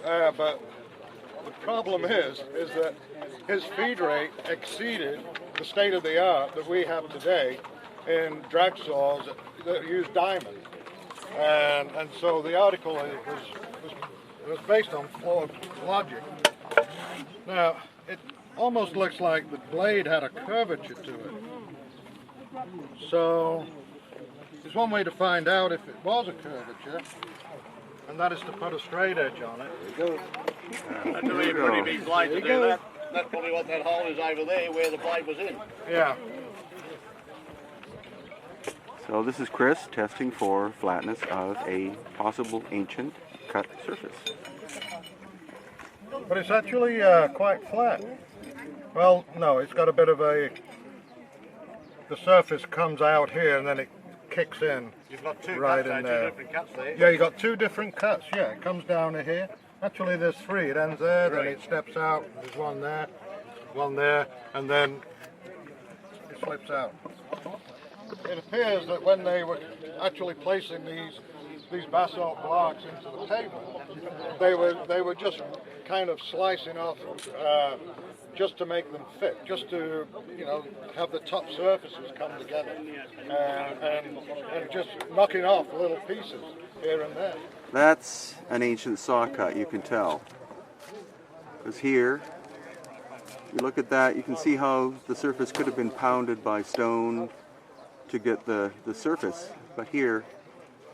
but the problem is that his feed rate exceeded the state of the art that we have today in drag saws that use diamond. And so the article was based on flawed logic. Now, it almost looks like the blade had a curvature to it. So there's one way to find out if it was a curvature, and that is to put a straight edge on it. There you go. That's a really pretty big blade to do that. That's probably what that hole is over there where the blade was in. Yeah. So this is Chris testing for flatness of a possible ancient cut surface. But it's actually quite flat. Well, no, it's got a bit of the surface comes out here and then it kicks in. You've got two right cuts, in there. two different cuts there. Yeah, you got two different cuts. Yeah, it comes down to here. Actually, there's three. It ends there, then it steps out. There's one there, and then it slips out. It appears that when they were actually placing these basalt blocks into the pavement, they were just kind of slicing off just to make them fit, just to have the top surfaces come together, and just knocking off little pieces here and there. That's an ancient saw cut, you can tell. Because here, you look at that, you can see how the surface could have been pounded by stone to get the surface. But here,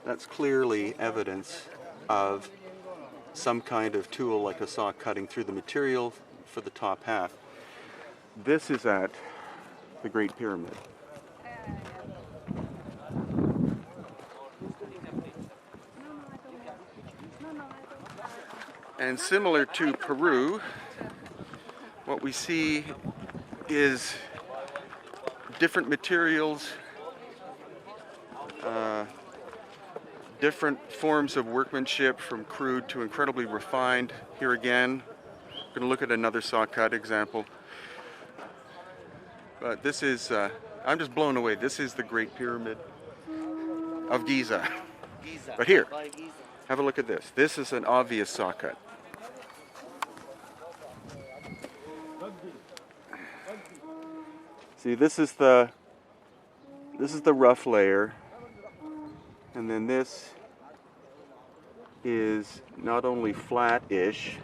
that's clearly evidence of some kind of tool like a saw cutting through the material for the top half. This is at the Great Pyramid. And similar to Peru, what we see is different materials, different forms of workmanship from crude to incredibly refined. Here again, we're going to look at another saw cut example. But this is, I'm just blown away. This is the Great Pyramid of Giza. But here, have a look at this. This is an obvious saw cut. See, this is the rough layer, and then this is not only flat-ish,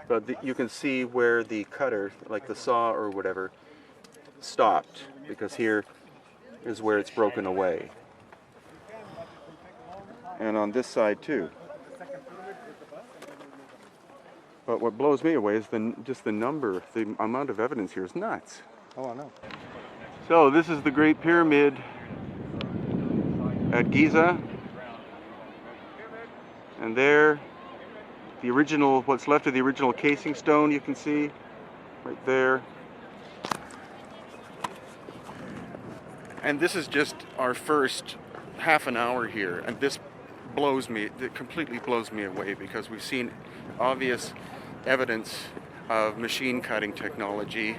but you can see where the cutter, like the saw or whatever, stopped, because here is where it's broken away. And on this side too. But what blows me away is just the number, the amount of evidence here is nuts. Oh, I know. So this is the Great Pyramid at Giza, and there, the original, what's left of the original casing stone, you can see right there. And this is just our first half an hour here, and this blows me, it completely blows me away, because we've seen obvious evidence of machine cutting technology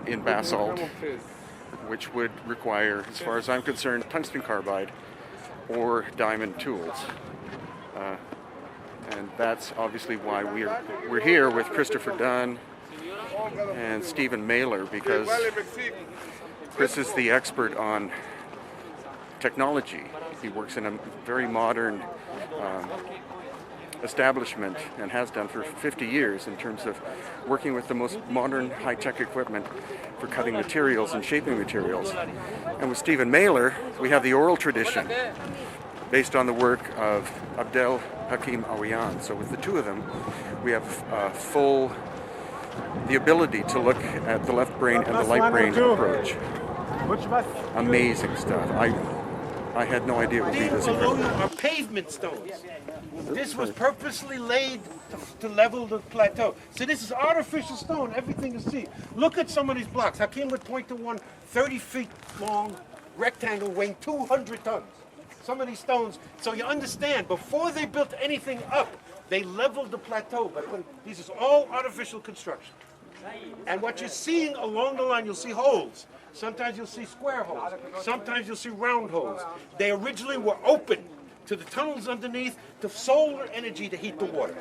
in basalt, which would require, as far as I'm concerned, tungsten carbide or diamond tools. And that's obviously why we're here with Christopher Dunn and Stephen Mailer, because Chris is the expert on technology. He works in a very modern establishment and has done for 50 years in terms of working with the most modern high-tech equipment for cutting materials and shaping materials. And with Stephen Mailer, we have the oral tradition based on the work of Abdel Hakim Awiyan. So with the two of them, we have the ability to look at the left brain and the right brain approach. Amazing stuff. I had no idea it would be this incredible. Are pavement stones. This was purposely laid to level the plateau. So this is artificial stone, everything you see. Look at some of these blocks. Hakim would point to one 30 feet long rectangle weighing 200 tons. Some of these stones, so you understand, before they built anything up, they leveled the plateau. But this is all artificial construction. And what you're seeing along the line, you'll see holes. Sometimes you'll see square holes. Sometimes you'll see round holes. They originally were open to the tunnels underneath to solar energy to heat the water.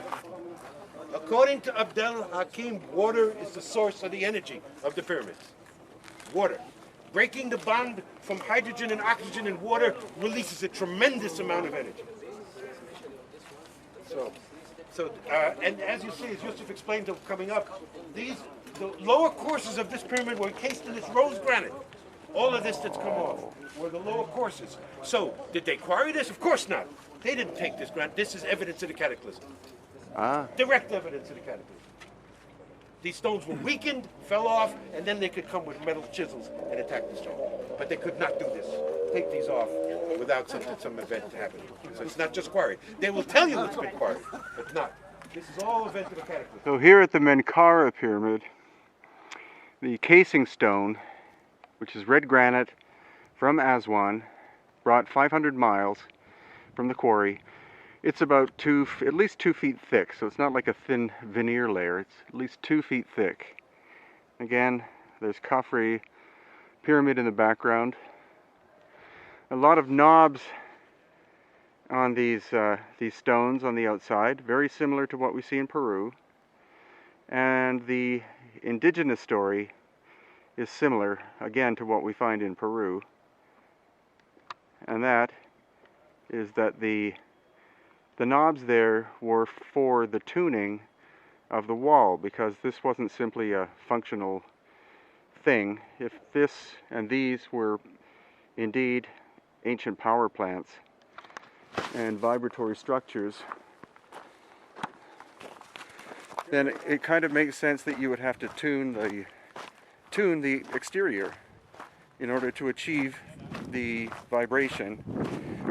According to Abdel Hakim, water is the source of the energy of the pyramids. Water. Breaking the bond from hydrogen and oxygen in water releases a tremendous amount of energy. And as you see, as Yusuf explained coming up, the lower courses of this pyramid were encased in this rose granite. All of this that's come off were the lower courses. So, did they quarry this? Of course not. They didn't take this granite. This is evidence of the cataclysm. Direct evidence of the cataclysm. These stones were weakened, fell off, and then they could come with metal chisels and attack the stone. But they could not do this. Take these off without some event happening. So it's not just quarried. They will tell you it's been quarried, but not. This is all event of a cataclysm. So here at the Menkaure pyramid, the casing stone, which is red granite from Aswan, brought 500 miles from the quarry. It's about at least 2 feet thick, so it's not like a thin veneer layer. It's at least 2 feet thick. Again, there's Khafre pyramid in the background. A lot of knobs on these stones on the outside, very similar to what we see in Peru. And the indigenous story is similar, again, to what we find in Peru. And that is that the knobs there were for the tuning of the wall, because this wasn't simply a functional thing. If this and these were indeed ancient power plants and vibratory structures, then it kind of makes sense that you would have to tune the exterior in order to achieve the vibration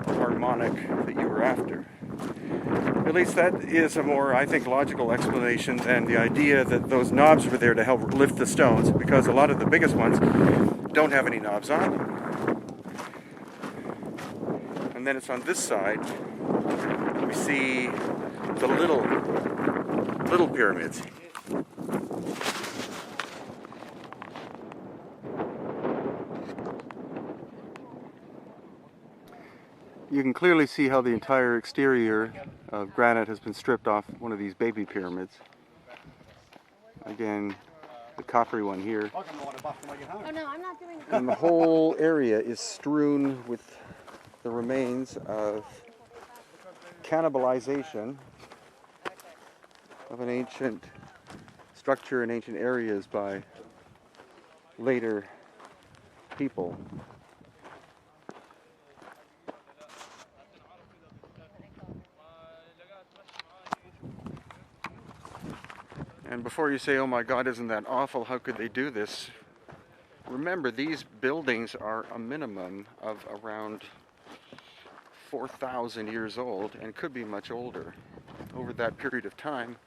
harmonic that you were after. At least that is a more, I think, logical explanation than the idea that those knobs were there to help lift the stones, because a lot of the biggest ones don't have any knobs on. And then it's on this side we see the little pyramids. You can clearly see how the entire exterior of granite has been stripped off one of these baby pyramids. Again, the Khafre one here. Oh no, I'm not doing. And the whole area is strewn with the remains of cannibalization of an ancient structure in ancient areas by later people. And before you say, oh my God, isn't that awful, how could they do this? Remember, these buildings are a minimum of around 4,000 years old and could be much older. Over that period of time,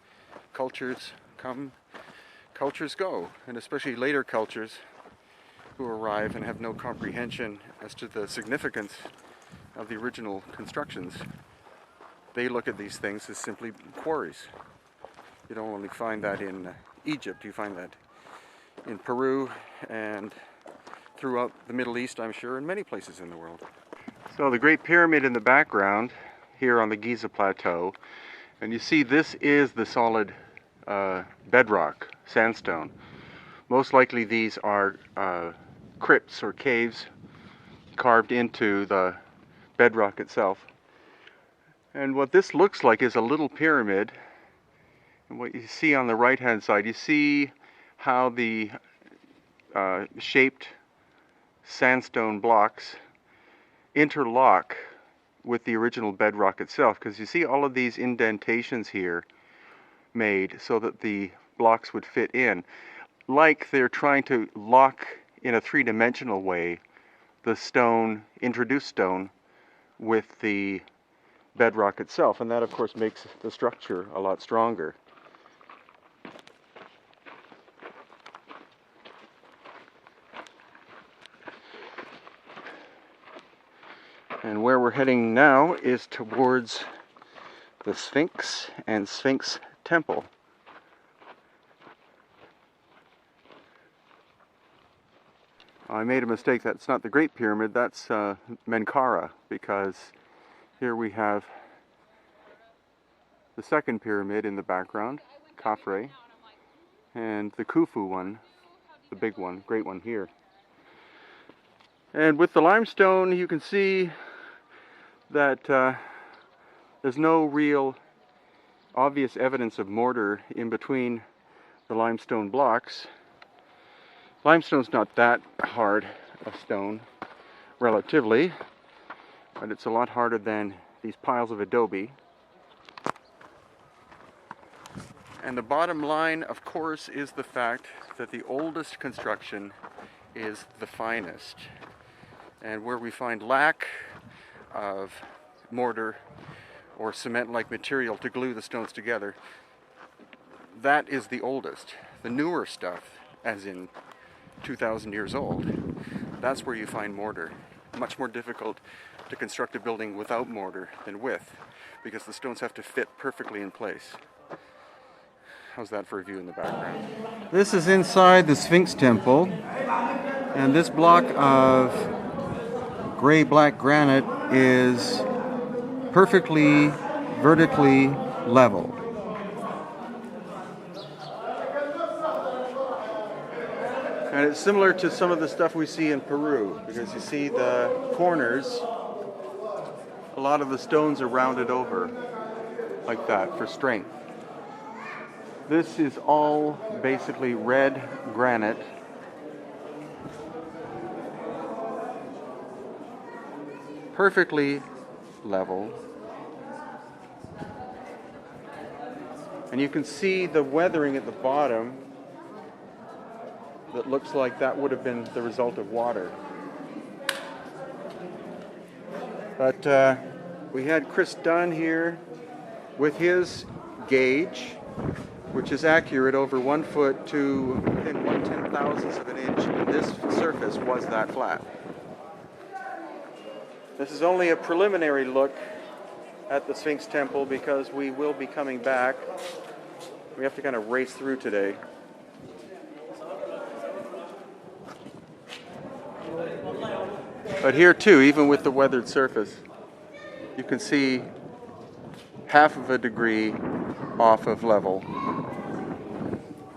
cultures come, cultures go, and especially later cultures who arrive and have no comprehension as to the significance of the original constructions. They look at these things as simply quarries. You don't only find that in Egypt, you find that in Peru and throughout the Middle East, I'm sure, and many places in the world. So the Great Pyramid in the background here on the Giza Plateau, and you see this is the solid bedrock, sandstone. Most likely these are crypts or caves carved into the bedrock itself. And what this looks like is a little pyramid. And what you see on the right hand side, you see how the shaped sandstone blocks interlock with the original bedrock itself, because you see all of these indentations here made so that the blocks would fit in, like they're trying to lock in a three-dimensional way the stone, introduced stone, with the bedrock itself, and that of course makes the structure a lot stronger. And where we're heading now is towards the Sphinx and Sphinx Temple. I made a mistake. That's not the Great Pyramid, that's Menkaure, because here we have the second pyramid in the background. Khafre, and the Khufu one, the big one, great one here. And with the limestone, you can see that there's no real obvious evidence of mortar in between the limestone blocks. Limestone's not that hard of stone, relatively, but it's a lot harder than these piles of adobe. And the bottom line, of course, is the fact that the oldest construction is the finest. And where we find lack of mortar or cement-like material to glue the stones together, that is the oldest. The newer stuff, as in 2,000 years old, that's where you find mortar. Much more difficult to construct a building without mortar than with, because the stones have to fit perfectly in place. How's that for a view in the background? This is inside the Sphinx Temple, and this block of gray-black granite is perfectly vertically leveled. And it's similar to some of the stuff we see in Peru, because you see the corners, a lot of the stones are rounded over like that for strength. This is all basically red granite. Perfectly level. And you can see the weathering at the bottom that looks like that would have been the result of water. But we had Chris Dunn here with his gauge, which is accurate over 1 foot to within 1/10,000th of an inch, and this surface was that flat. This is only a preliminary look at the Sphinx Temple because we will be coming back. We have to kind of race through today. But here too, even with the weathered surface, you can see half of a degree off of level.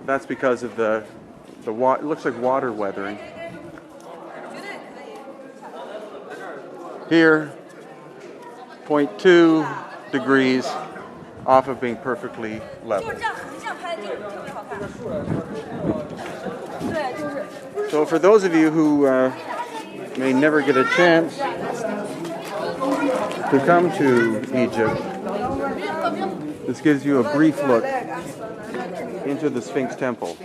That's because of the it looks like water weathering. Here, 0.2 degrees off of being perfectly level. So for those of you who may never get a chance to come to Egypt, this gives you a brief look into the Sphinx Temple.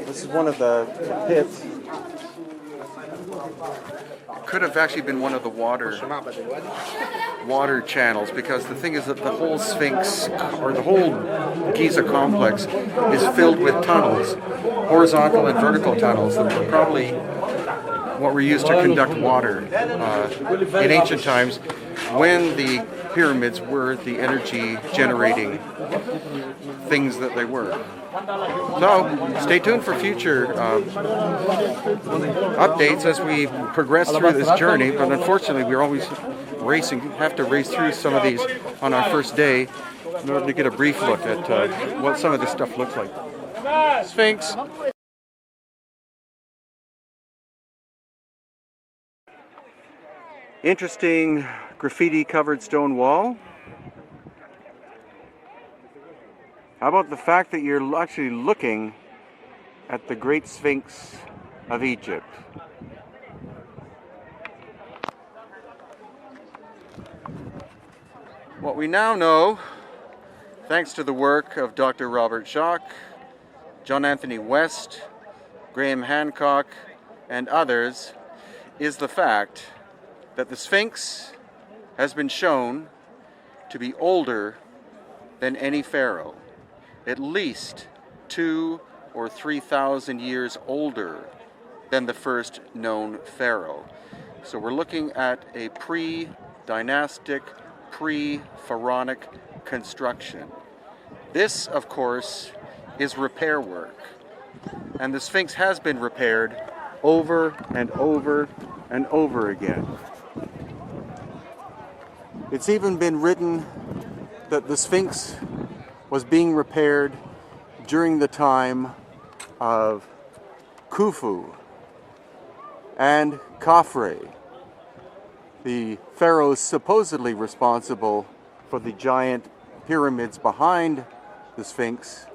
This is one of the pits. Could have actually been one of the water channels, because the thing is that the whole Sphinx, or the whole Giza complex, is filled with tunnels, horizontal and vertical tunnels that were probably what were used to conduct water in ancient times, when the pyramids were the energy generating things that they were. So stay tuned for future updates as we progress through this journey, but unfortunately we're always have to race through some of these on our first day in order to get a brief look at what some of this stuff looks like. Sphinx. Interesting graffiti covered stone wall. How about the fact that you're actually looking at the Great Sphinx of Egypt? What we now know, thanks to the work of Dr. Robert Schock, John Anthony West, Graham Hancock, and others, is the fact that the Sphinx has been shown to be older than any pharaoh. At least 2,000 or 3,000 years older than the first known pharaoh. So we're looking at a pre-dynastic, pre-pharaonic construction. This, of course, is repair work. And the Sphinx has been repaired over and over and over again. It's even been written that the Sphinx was being repaired during the time of Khufu and Khafre, the pharaohs supposedly responsible for the giant pyramids behind the Sphinx.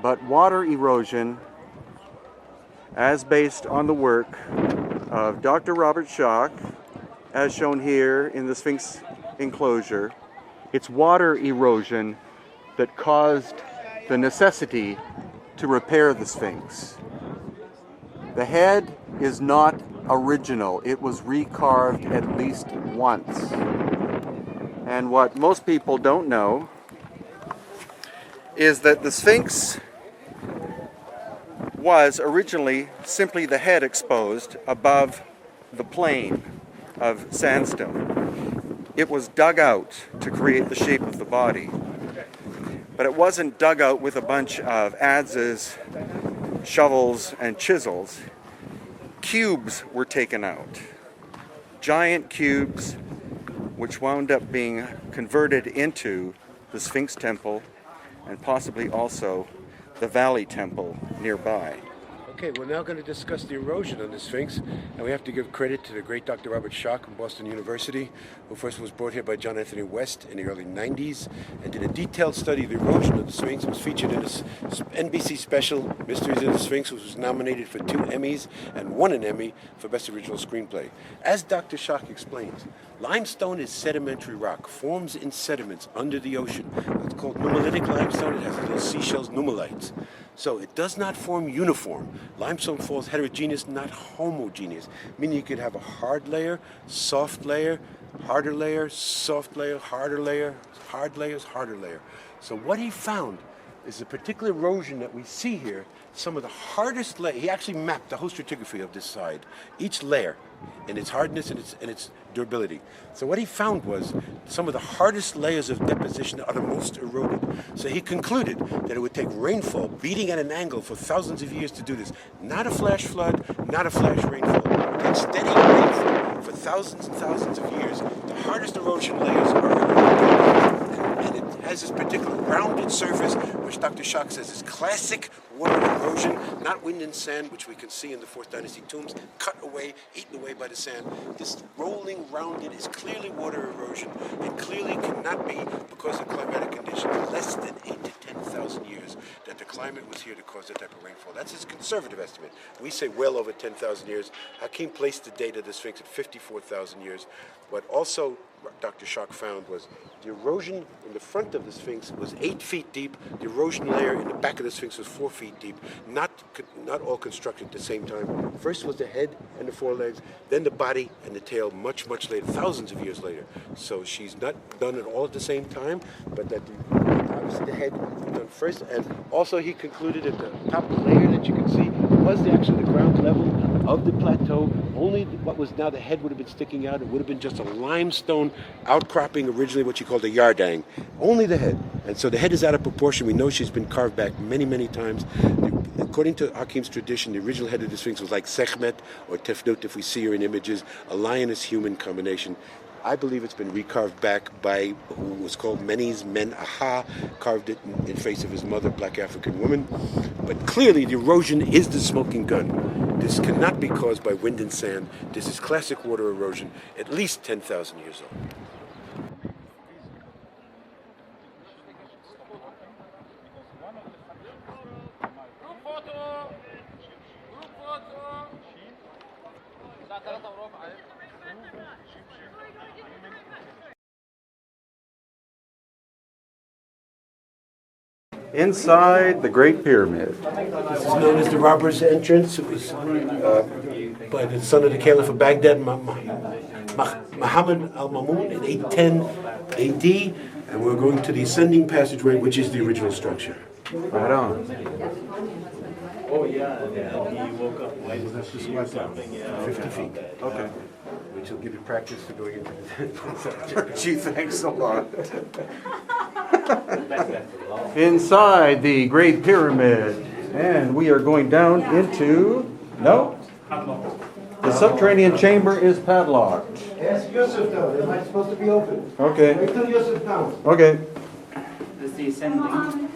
But water erosion, as based on the work of Dr. Robert Schoch, as shown here in the Sphinx enclosure, it's water erosion that caused the necessity to repair the Sphinx. The head is not original. It was recarved at least once. And what most people don't know is that the Sphinx was originally simply the head exposed above the plane of sandstone. It was dug out to create the shape of the body. But it wasn't dug out with a bunch of adzes, shovels, and chisels. Cubes were taken out. Giant cubes, which wound up being converted into the Sphinx Temple and possibly also the Valley Temple nearby. Okay, we're now going to discuss the erosion on the Sphinx, and we have to give credit to the great Dr. Robert Schoch from Boston University, who first was brought here by John Anthony West in the early 90s, and did a detailed study of the erosion of the Sphinx. It was featured in this NBC special, Mysteries of the Sphinx, which was nominated for 2 Emmys and won an Emmy for Best Original Screenplay. As Dr. Schoch explains, limestone is sedimentary rock, forms in sediments under the ocean. It's called nummulitic limestone. It has little seashells, nummullites. So it does not form uniform. Limestone falls heterogeneous, not homogeneous, meaning you could have a hard layer, soft layer, harder layer, soft layer, harder layer, hard layers, harder layer. So what he found is the particular erosion that we see here, some of the hardest layers. He actually mapped the whole stratigraphy of this side, each layer, and its hardness and its durability. So what he found was some of the hardest layers of deposition are the most eroded. So he concluded that it would take rainfall beating at an angle for thousands of years to do this. Not a flash flood, not a flash rainfall. It takes steady rainfall for thousands and thousands of years. The hardest erosion layers are eroded. And it has this particular rounded surface, which Dr. Schoch says is classic water erosion, not wind and sand, which we can see in the 4th Dynasty tombs, cut away, eaten away by the sand. This rolling, rounded is clearly water erosion, and clearly cannot be because of climatic conditions less than 8 to 10,000 years that the climate was here to cause that type of rainfall. That's his conservative estimate. We say well over 10,000 years. Hakim placed the date of the Sphinx at 54,000 years. What also Dr. Schoch found was the erosion in the front of the Sphinx was 8 feet deep. The erosion layer in the back of the Sphinx was 4 feet deep. Not all constructed at the same time. First was the head and the forelegs, then the body and the tail much, much later, thousands of years later. So she's not done it all at the same time, but that obviously the head was done first. And also he concluded that the top layer that you can see was actually the ground level of the plateau. Only what was now the head would have been sticking out. It would have been just a limestone outcropping, originally what you called a yardang. Only the head. And so the head is out of proportion. We know she's been carved back many, many times. According to Hakim's tradition, the original head of the Sphinx was like Sekhmet or Tefnut, if we see her in images, a lioness-human combination. I believe it's been recarved back by who was called Menes Men Aha, carved it in face of his mother, black African woman. But clearly the erosion is the smoking gun. This cannot be caused by wind and sand. This is classic water erosion, at least 10,000 years old. Inside the Great Pyramid. This is known as the Robber's Entrance. It was by the son of the Caliph of Baghdad, Muhammad al-Mamun, in 810 AD. And we're going to the ascending passageway, which is the original structure. Right on. Oh yeah, and he woke up late. That's just what 50 feet. Okay. Which will give you practice for going into the Gee, thanks a lot. Inside the Great Pyramid. And we are going down into... No? The subterranean chamber is padlocked. Ask Yusuf though, am I supposed to be open? Okay. Wait till Yusuf comes. Okay. This is the ascending.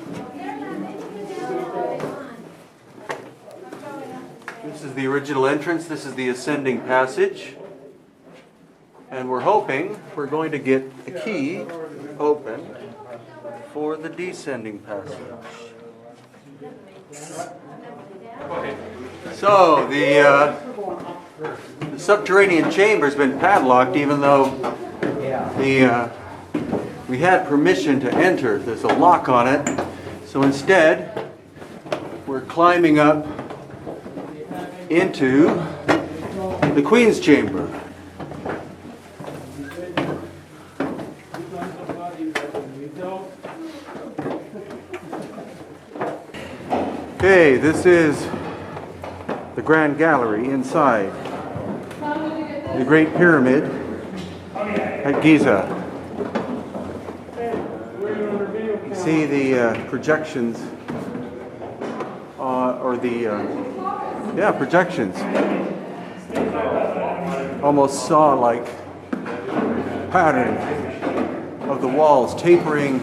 This is the original entrance. This is the ascending passage. And we're hoping we're going to get a key open for the descending passage. So the subterranean chamber has been padlocked, even though we had permission to enter. There's a lock on it. So instead, we're climbing up into the Queen's chamber. Okay, this is the Grand Gallery inside the Great Pyramid at Giza. You see the projections, projections. Almost saw-like pattern of the walls tapering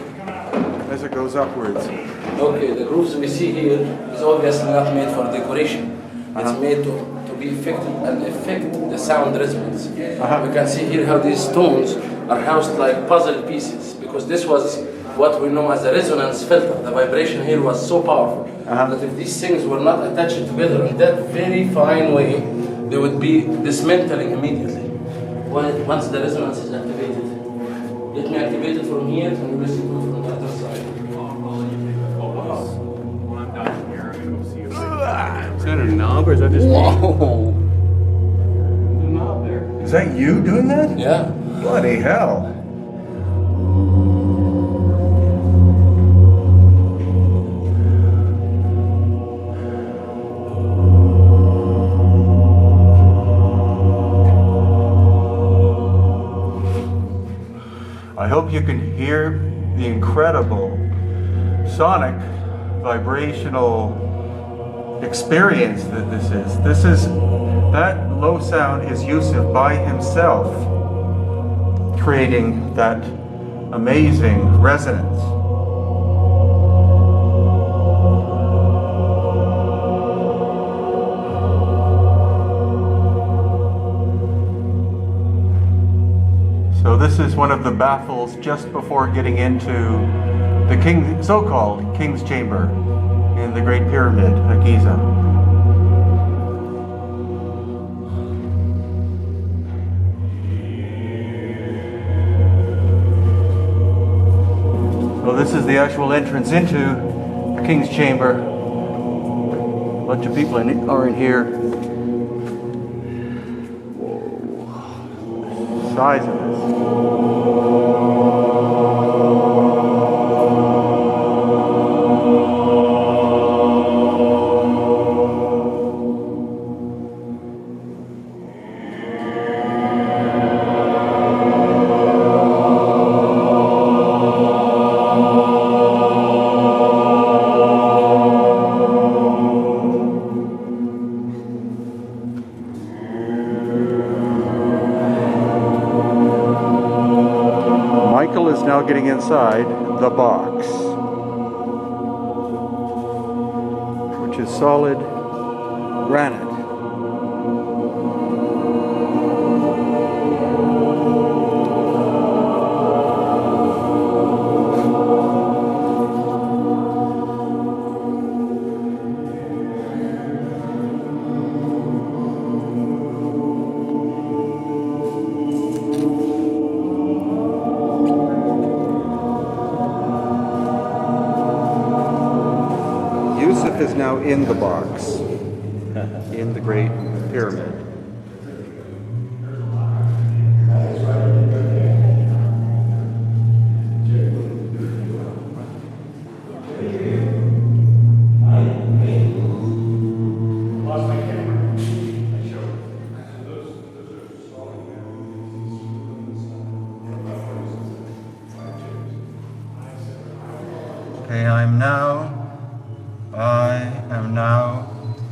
as it goes upwards. Okay, the grooves we see here is obviously not made for decoration. It's made to be effective and affect the sound resonance. We can see here how these stones are housed like puzzle pieces, because this was what we know as a resonance filter. The vibration here was so powerful that if these things were not attached together in that very fine way, they would be dismantling immediately once the resonance is activated. Let me activate it from here and listen to it from the other side. Is that a knob or is that just me? Whoa! There's a knob there. Is that you doing that? Yeah. Bloody hell. I hope you can hear the incredible sonic vibrational experience that this is. That low sound is Yusuf by himself creating that amazing resonance. So this is one of the baffles just before getting into the so-called King's Chamber in the Great Pyramid at Giza. So this is the actual entrance into the King's Chamber. A bunch of people are in here. Whoa. The size of this. Is now getting inside the box, which is solid granite. Yusuf is now in the box, in the Great Pyramid. Okay, I am now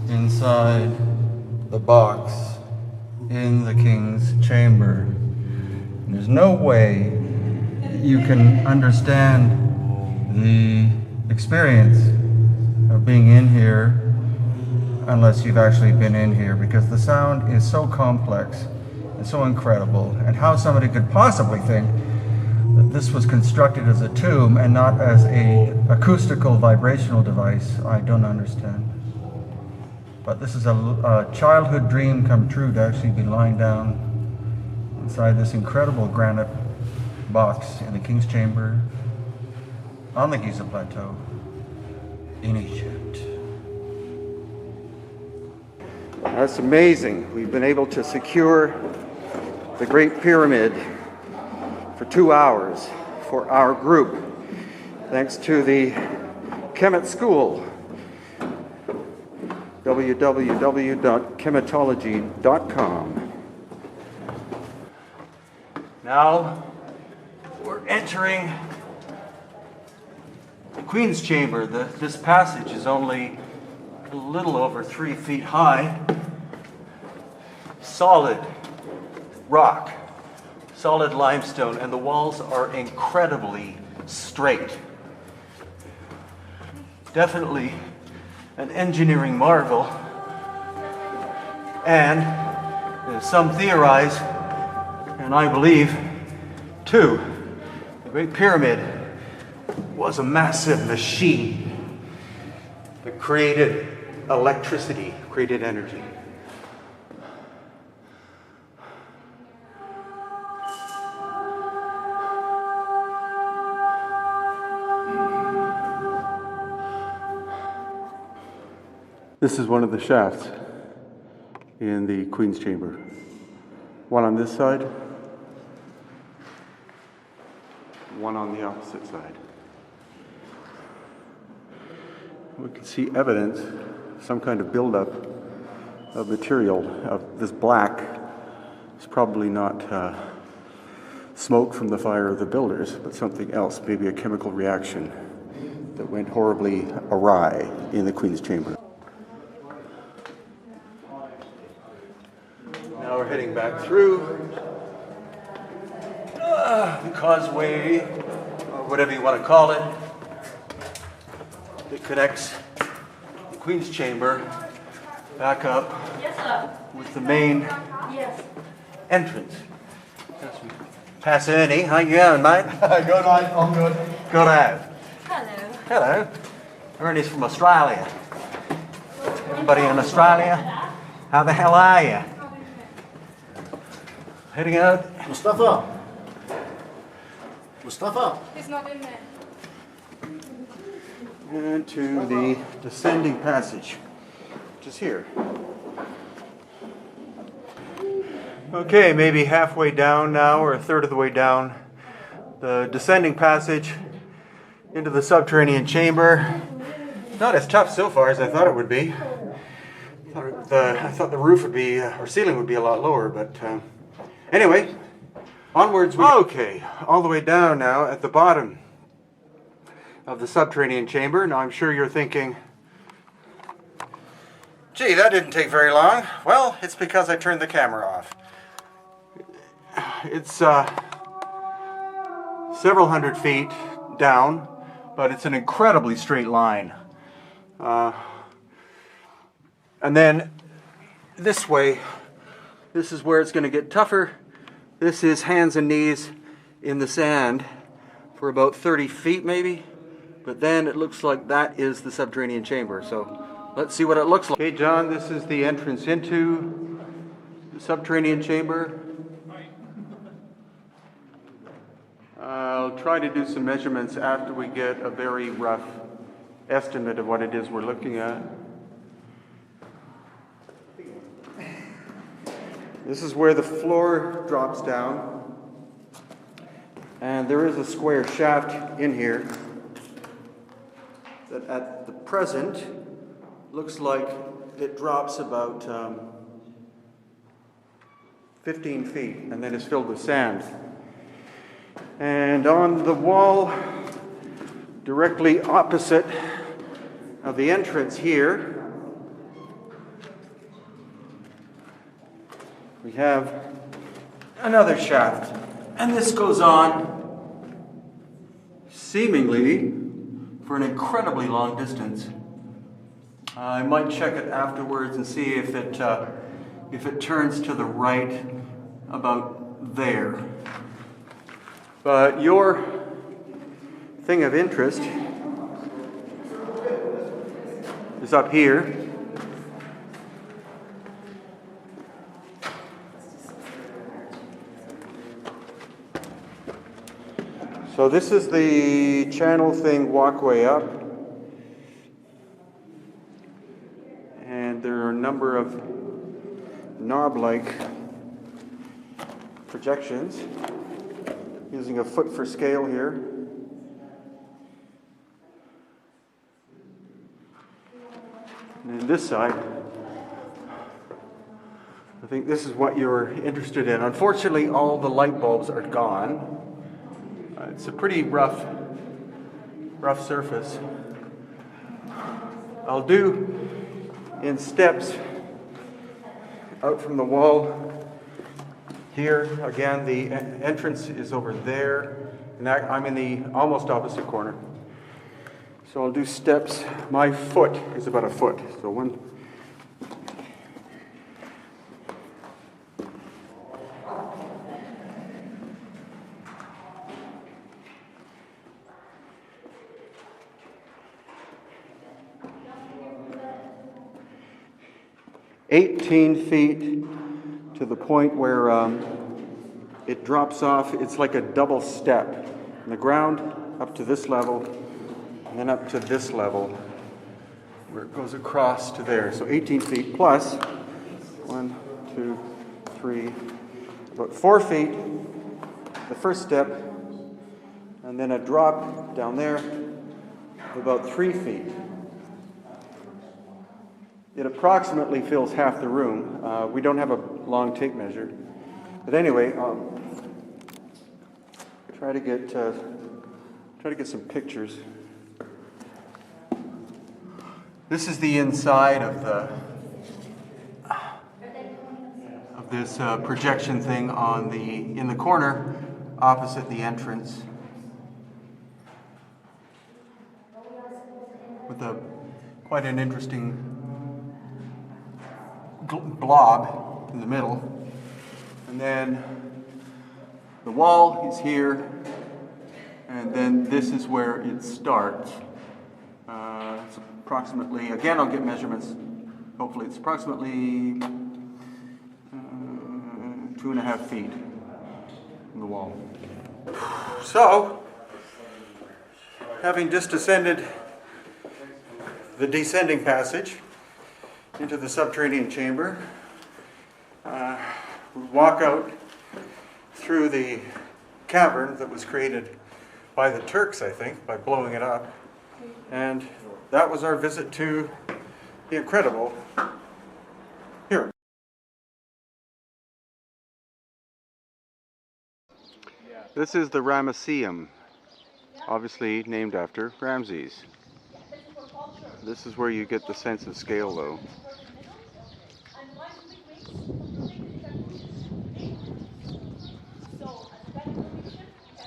inside the box in the King's Chamber. And there's no way you can understand the experience of being in here, unless you've actually been in here, because the sound is so complex and so incredible, and how somebody could possibly think that this was constructed as a tomb and not as a acoustical vibrational device, I don't understand. But this is a childhood dream come true to actually be lying down inside this incredible granite box in the King's Chamber on the Giza Plateau in Egypt. That's amazing. We've been able to secure the Great Pyramid for 2 hours for our group, thanks to the Kemet School, www.kemetology.com. Now we're entering the Queen's Chamber. This passage is only a little over 3 feet high. Solid rock, solid limestone, and the walls are incredibly straight. Definitely an engineering marvel. And some theorize, and I believe too, the Great Pyramid was a massive machine that created electricity, created energy. This is one of the shafts in the Queen's Chamber. One on this side, one on the opposite side. We can see evidence, some kind of buildup of material, of this black. It's probably not smoke from the fire of the builders, but something else, maybe a chemical reaction that went horribly awry in the Queen's Chamber. Now we're heading back through the causeway, or whatever you want to call it, that connects the Queen's Chamber back up with the main entrance. Pass Ernie, how you going, mate? Good night, I'm good. Good out. Hello. Hello. Ernie's from Australia. Everybody in Australia? How the hell are you? Heading out. Mustafa. Mustafa. He's not in there. Into the descending passage, which is here. Okay, maybe halfway down now, or a third of the way down, the descending passage into the subterranean chamber. Not as tough so far as I thought it would be. I thought the roof would be, or ceiling would be a lot lower, but anyway, onwards we go. Okay, all the way down now at the bottom of the subterranean chamber. Now I'm sure you're thinking, gee, that didn't take very long. Well, it's because I turned the camera off. It's several hundred feet down, but it's an incredibly straight line. And then this way, this is where it's going to get tougher. This is hands and knees in the sand for about 30 feet maybe. But then it looks like that is the subterranean chamber. So let's see what it looks like. Okay, John, this is the entrance into the subterranean chamber. I'll try to do some measurements after we get a very rough estimate of what it is we're looking at. This is where the floor drops down. And there is a square shaft in here that at the present looks like it drops about 15 feet and then is filled with sand. And on the wall directly opposite of the entrance here, we have another shaft. And this goes on seemingly for an incredibly long distance. I might check it afterwards and see if it turns to the right about there. But your thing of interest is up here. So this is the channel thing walkway up. And there are a number of knob-like projections using a foot for scale here. And this side, I think this is what you're interested in. Unfortunately, all the light bulbs are gone. It's a pretty rough surface. I'll do in steps out from the wall here. Again, the entrance is over there, and I'm in the almost opposite corner. So I'll do steps. My foot is about a foot. So one. "18 feet to the point where it drops off. It's like a double step. From the ground up to this level, and then up to this level, where it goes across to there. So 18 feet plus 1, 2, 3, about 4 feet, the first step, and then a drop down there of about 3 feet. It approximately fills half the room. We don't have a long tape measure. But anyway, try to get some pictures. This is the inside of this projection thing in the corner opposite the entrance, with quite an interesting blob in the middle. And then the wall is here, and then this is where it starts. It's approximately, again I'll get measurements, hopefully it's approximately 2.5 feet from the wall. So, having just descended the descending passage into the subterranean chamber, we walk out through the cavern that was created by the Turks, I think, by blowing it up. And that was our visit to the incredible here. This is the Ramesseum, obviously named after Ramses. This is where you get the sense of scale, though.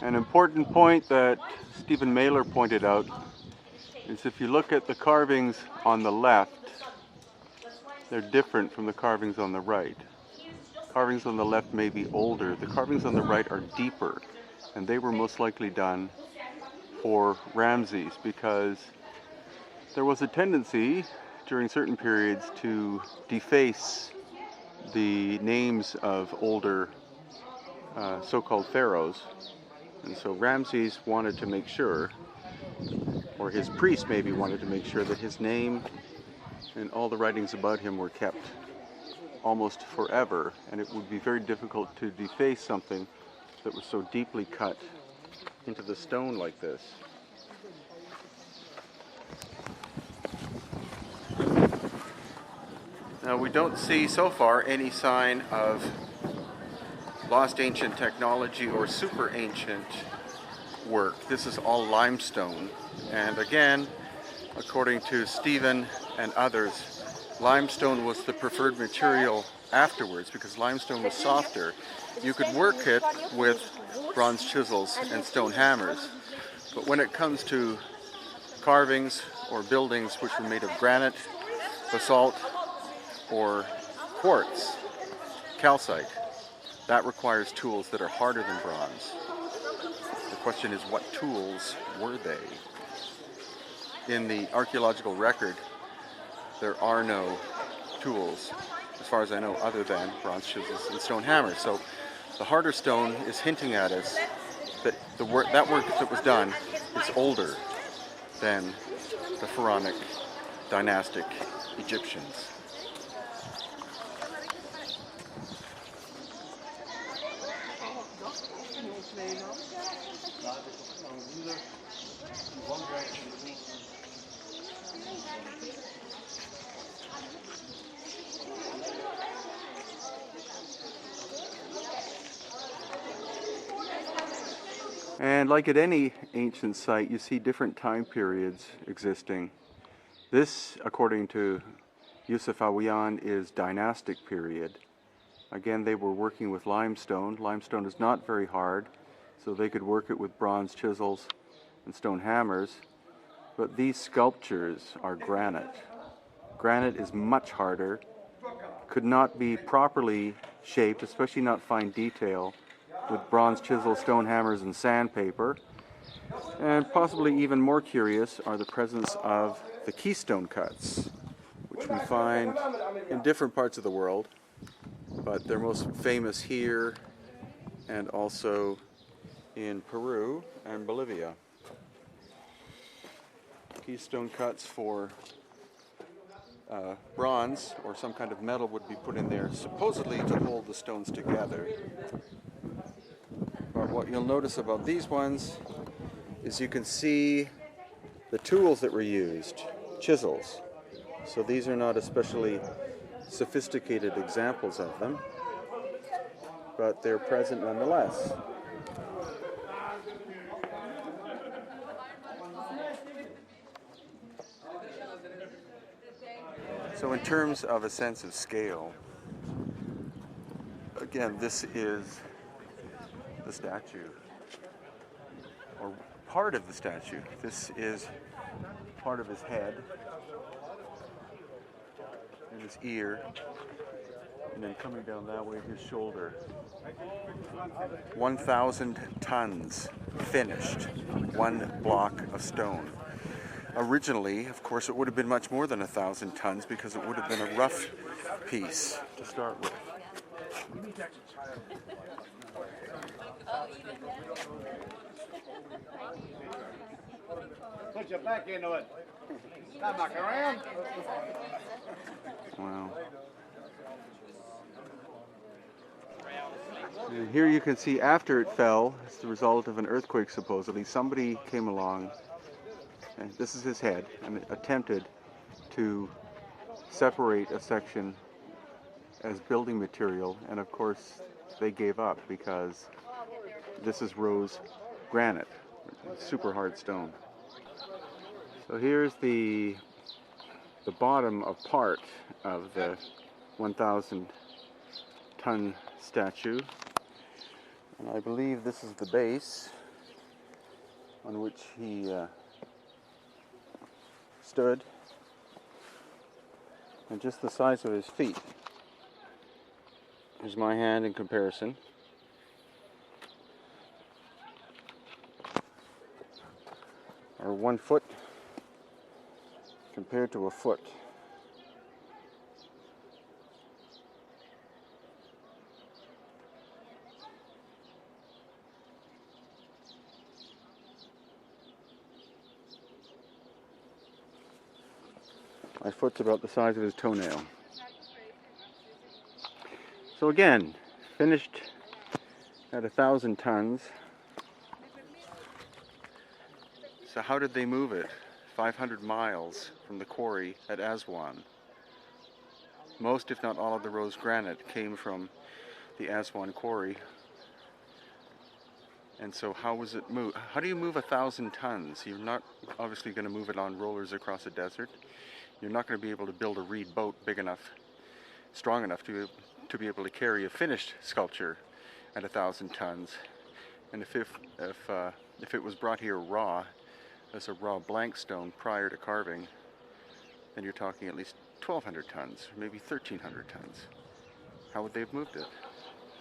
An important point that Stephen Mailer pointed out is if you look at the carvings on the left, they're different from the carvings on the right. Carvings on the left may be older. The carvings on the right are deeper, and they were most likely done for Ramses because there was a tendency during certain periods to deface the names of older so-called pharaohs. And so Ramses wanted to make sure, or his priest maybe wanted to make sure, that his name and all the writings about him were kept almost forever, and it would be very difficult to deface something that was so deeply cut into the stone like this. Now we don't see so far any sign of lost ancient technology or super ancient work. This is all limestone, and again, according to Stephen and others, limestone was the preferred material afterwards because limestone was softer. You could work it with bronze chisels and stone hammers, but when it comes to carvings or buildings which were made of granite, basalt, or quartz, calcite, that requires tools that are harder than bronze. The question is, what tools were they? In the archaeological record, there are no tools, as far as I know, other than bronze chisels and stone hammers. So the harder stone is hinting at us that that work that was done is older than the pharaonic dynastic Egyptians. And like at any ancient site, you see different time periods existing. This, according to Yusuf Awiyan, is dynastic period. Again, they were working with limestone. Limestone is not very hard, so they could work it with bronze chisels and stone hammers. But these sculptures are granite. Granite is much harder, could not be properly shaped, especially not fine detail, with bronze chisels, stone hammers, and sandpaper. And possibly even more curious are the presence of the keystone cuts, which we find in different parts of the world, but they're most famous here and also in Peru and Bolivia. Keystone cuts for bronze or some kind of metal would be put in there, supposedly to hold the stones together. But what you'll notice about these ones is you can see the tools that were used, chisels. So these are not especially sophisticated examples of them, but they're present nonetheless. So in terms of a sense of scale, again, this is the statue, or part of the statue. This is part of his head and his ear, and then coming down that way, his shoulder. 1,000 tons finished, one block of stone. Originally, of course, it would have been much more than 1,000 tons because it would have been a rough piece to start with. Put your back into it. Come back around. Wow. And here you can see after it fell, as the result of an earthquake supposedly, somebody came along, and this is his head, and attempted to separate a section as building material, and of course they gave up because this is rose granite, super hard stone. So here's the bottom of part of the 1,000 ton statue, and I believe this is the base on which he stood, and just the size of his feet. Here's my hand in comparison. Or 1 foot compared to a foot. My foot's about the size of his toenail. So again, finished at 1,000 tons. So how did they move it 500 miles from the quarry at Aswan? Most, if not all, of the rose granite came from the Aswan quarry. And so how was it moved? How do you move 1,000 tons? You're not obviously going to move it on rollers across a desert. You're not going to be able to build a reed boat big enough, strong enough to be able to carry a finished sculpture at 1,000 tons. And if it was brought here raw, as a raw blank stone prior to carving, then you're talking at least 1,200 tons, or maybe 1,300 tons. How would they have moved it?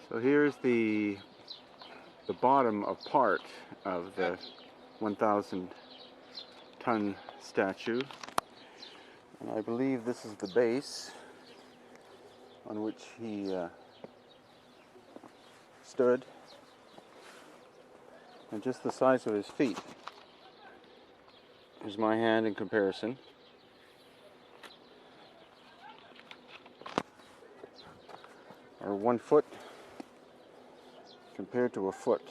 So here's the bottom of part of the 1,000 ton statue. And I believe this is the base on which he stood, and just the size of his feet. Here's my hand in comparison. Or 1 foot compared to a foot.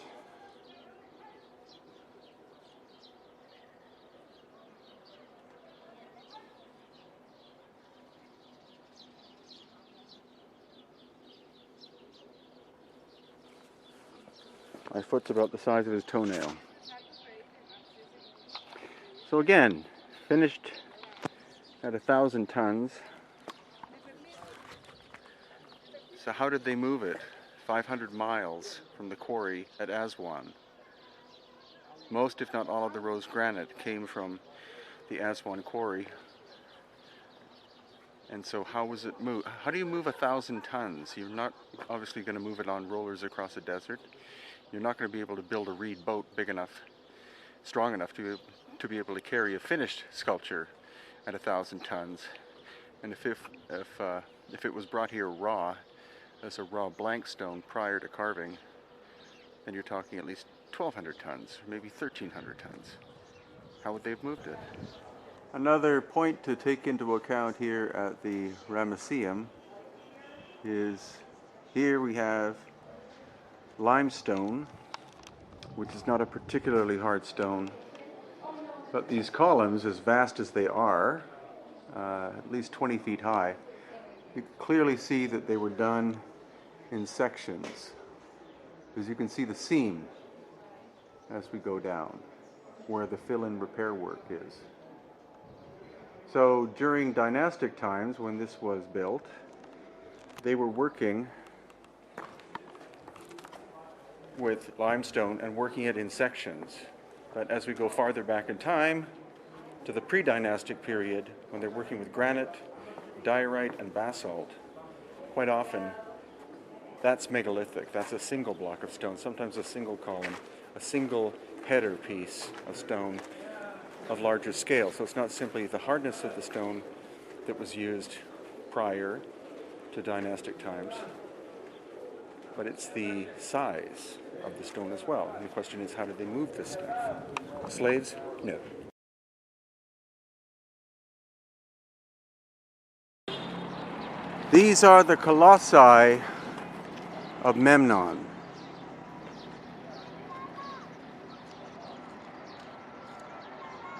My foot's about the size of his toenail. So again, finished at 1,000 tons. So how did they move it 500 miles from the quarry at Aswan? Most, if not all, of the rose granite came from the Aswan quarry. And so how was it moved? How do you move 1,000 tons? You're not obviously going to move it on rollers across a desert. You're not going to be able to build a reed boat big enough, strong enough to be able to carry a finished sculpture at 1,000 tons. And if it was brought here raw, as a raw blank stone prior to carving, then you're talking at least 1,200 tons, or maybe 1,300 tons. How would they have moved it? Another point to take into account here at the Ramesseum is here we have limestone, which is not a particularly hard stone, but these columns, as vast as they are, at least 20 feet high, you clearly see that they were done in sections, because you can see the seam as we go down where the fill-in repair work is. So during dynastic times, when this was built, they were working with limestone and working it in sections. But as we go farther back in time to the pre-dynastic period, when they're working with granite, diorite, and basalt, quite often that's megalithic. That's a single block of stone, sometimes a single column, a single header piece of stone of larger scale. So it's not simply the hardness of the stone that was used prior to dynastic times, but it's the size of the stone as well. And the question is, how did they move this stuff? Slaves? No. These are the colossi of Memnon.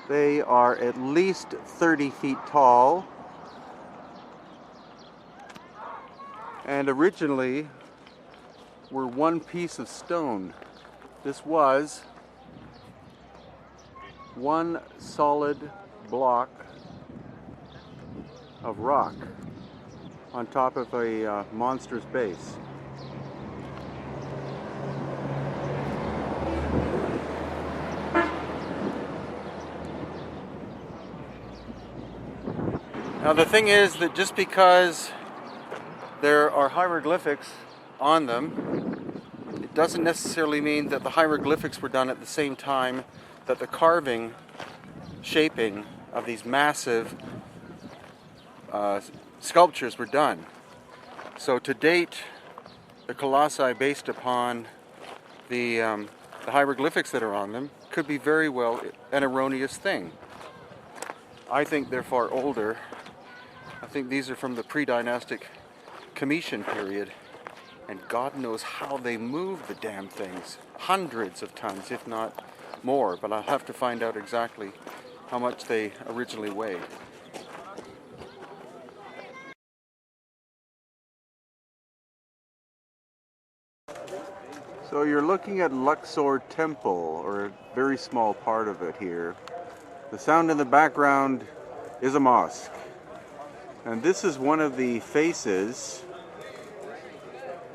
They are at least 30 feet tall, and originally were one piece of stone. This was one solid block of rock on top of a monstrous base. Now the thing is that just because there are hieroglyphics on them, it doesn't necessarily mean that the hieroglyphics were done at the same time that the carving, shaping of these massive sculptures were done. So to date, the colossi based upon the hieroglyphics that are on them could be very well an erroneous thing. I think they're far older. I think these are from the pre-dynastic Comitian period, and God knows how they moved the damn things. Hundreds of tons, if not more, but I'll have to find out exactly how much they originally weighed. So you're looking at Luxor Temple, or a very small part of it here. The sound in the background is a mosque. And this is one of the faces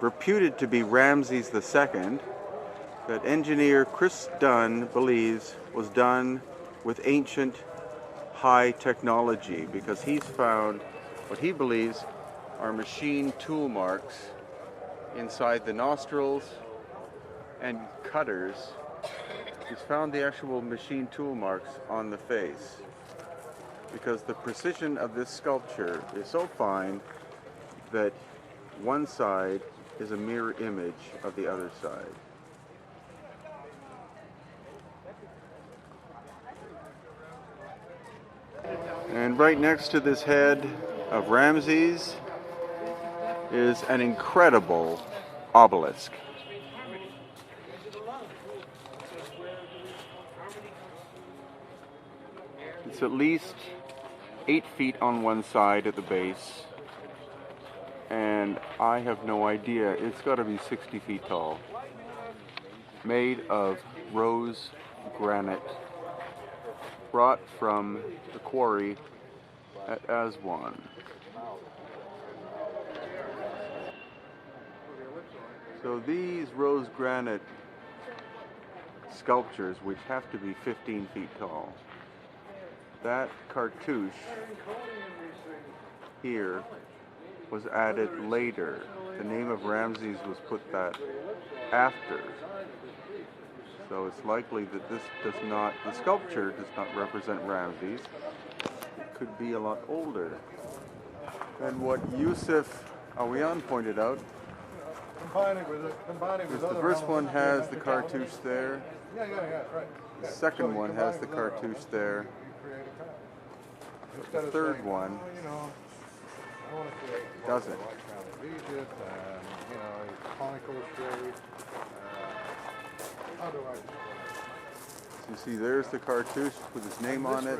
reputed to be Ramses II that engineer Chris Dunn believes was done with ancient high technology, because he's found what he believes are machine tool marks inside the nostrils and cutters. He's found the actual machine tool marks on the face, because the precision of this sculpture is so fine that one side is a mirror image of the other side. And right next to this head of Ramses is an incredible obelisk. It's at least 8 feet on one side at the base, and I have no idea, it's got to be 60 feet tall. Made of rose granite, brought from the quarry at Aswan. So these rose granite sculptures, which have to be 15 feet tall, that cartouche here was added later. The name of Ramses was put that after. So it's likely that this does not, the sculpture does not represent Ramses. It could be a lot older. And what Yusuf Awiyan pointed out is the first one has the cartouche there. The second one has the cartouche there. The third one doesn't. So you see, there's the cartouche with his name on it.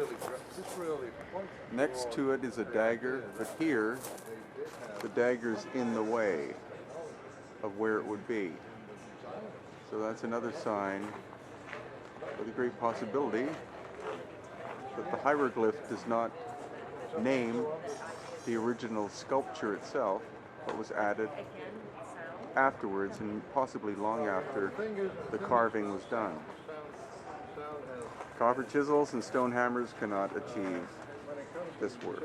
Next to it is a dagger, but here the dagger's in the way of where it would be. So that's another sign with a great possibility that the hieroglyph does not name the original sculpture itself, but was added afterwards, and possibly long after the carving was done. Copper chisels and stone hammers cannot achieve this work.